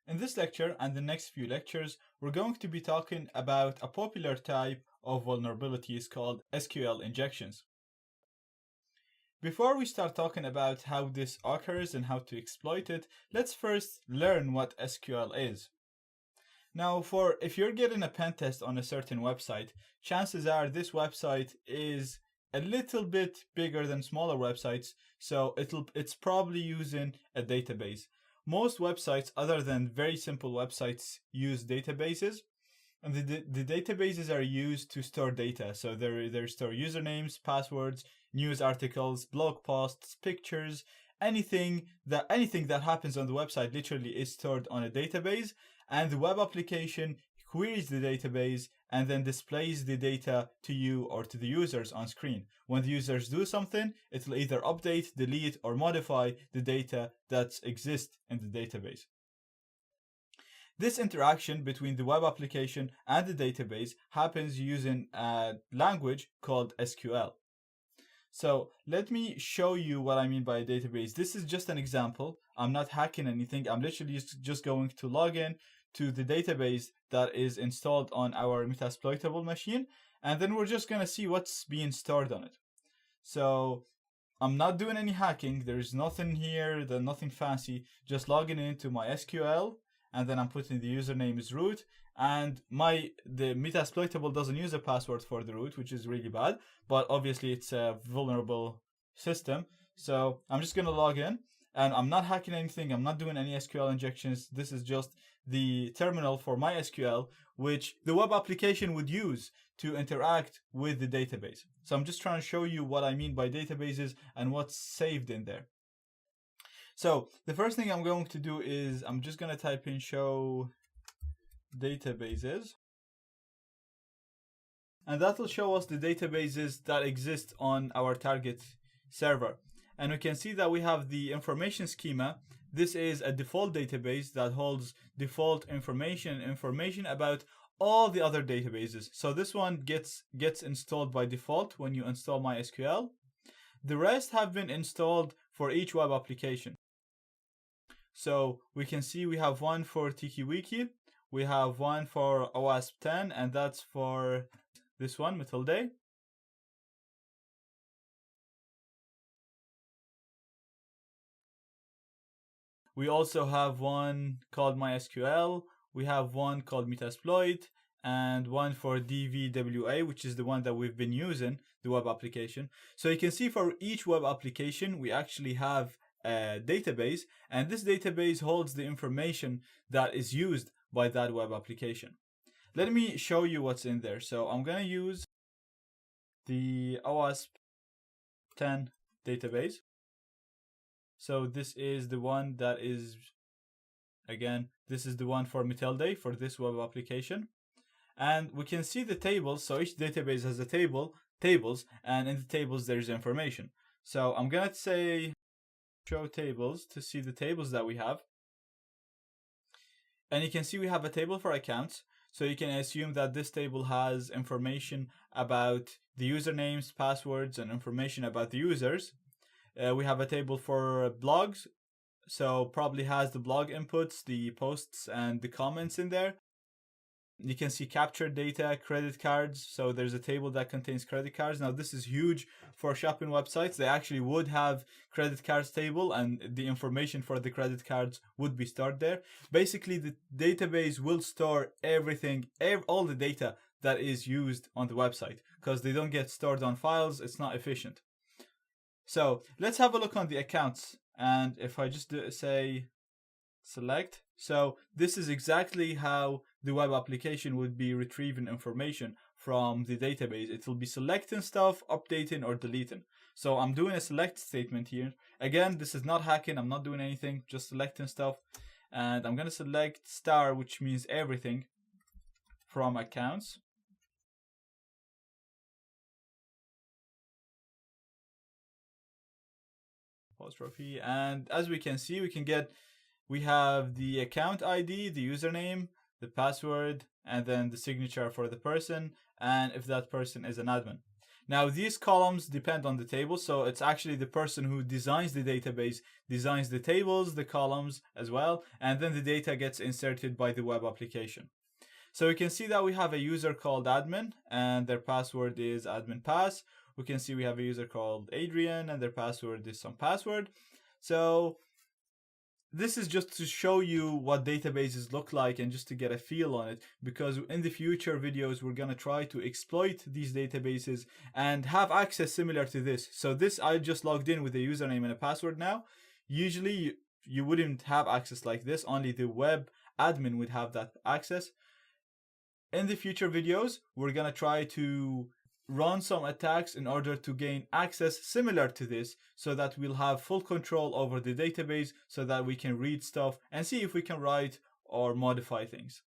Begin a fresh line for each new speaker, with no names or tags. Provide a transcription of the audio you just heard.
In this lecture and the next few lectures, we're going to be talking about a popular type of vulnerabilities called SQL injections. Before we start talking about how this occurs and how to exploit it, let's first learn what SQL is. Now, if you're getting a pen test on a certain website, chances are this website is a little bit bigger than smaller websites, so it's probably using a database. Most websites, other than very simple websites, use databases, and the databases are used to store data. So they store usernames, passwords, news articles, blog posts, pictures, anything that happens on the website literally is stored on a database, and the web application queries the database and then displays the data to you or to the users on screen. When the users do something, it will either update, delete, or modify the data that exists in the database. This interaction between the web application and the database happens using a language called SQL. So let me show you what I mean by a database. This is just an example. I'm not hacking anything. I'm literally just going to log in to the database that is installed on our Metasploitable machine, and then we're just going to see what's being stored on it. So I'm not doing any hacking. There's nothing here, nothing fancy. Just logging into my SQL, and then I'm putting the username as root, and the Metasploitable doesn't use a password for the root, which is really bad, but obviously it's a vulnerable system. So I'm just going to log in, and I'm not hacking anything. I'm not doing any SQL injections. This is just the terminal for my SQL, which the web application would use to interact with the database. So I'm just trying to show you what I mean by databases and what's saved in there. So the first thing I'm going to do is I'm just going to type in show databases, and that will show us the databases that exist on our target server. And we can see that we have the information schema. This is a default database that holds default information about all the other databases. So this one gets installed by default when you install MySQL. The rest have been installed for each web application. So we can see we have one for TikiWiki, we have one for OWASP 10, and that's for this one, Matilde. We also have one called MySQL, we have one called Metasploit, and one for DVWA, which is the one that we've been using, the web application. So you can see for each web application, we actually have a database, and this database holds the information that is used by that web application. Let me show you what's in there. So I'm going to use the OWASP 10 database. So this is the one that is, again, this is the one for Matilde for this web application. And we can see the tables. So each database has a tables, and in the tables there's information. So I'm going to say show tables to see the tables that we have. And you can see we have a table for accounts. So you can assume that this table has information about the usernames, passwords, and information about the users. We have a table for blogs, so probably has the blog inputs, the posts, and the comments in there. You can see captured data, credit cards. So there's a table that contains credit cards. Now this is huge for shopping websites. They actually would have credit cards table, and the information for the credit cards would be stored there. Basically, the database will store everything, all the data that is used on the website, because they don't get stored on files. It's not efficient. So let's have a look on the accounts. And if I just say select, so this is exactly how the web application would be retrieving information from the database. It will be selecting stuff, updating, or deleting. So I'm doing a select statement here. Again, this is not hacking. I'm not doing anything, just selecting stuff. And I'm going to select star, which means everything from accounts. Apostrophe. And as we can see, we have the account ID, the username, the password, and then the signature for the person, and if that person is an admin. Now these columns depend on the table, so it's actually the person who designs the database designs the tables, the columns as well, and then the data gets inserted by the web application. So we can see that we have a user called admin and their password is admin pass. We can see we have a user called Adrian and their password is some password. So this is just to show you what databases look like and just to get a feel on it, because in the future videos we're going to try to exploit these databases and have access similar to this. So this, I just logged in with a username and a password now. Usually you wouldn't have access like this, only the web admin would have that access. In the future videos, we're going to try to run some attacks in order to gain access similar to this, so that we'll have full control over the database, so that we can read stuff and see if we can write or modify things.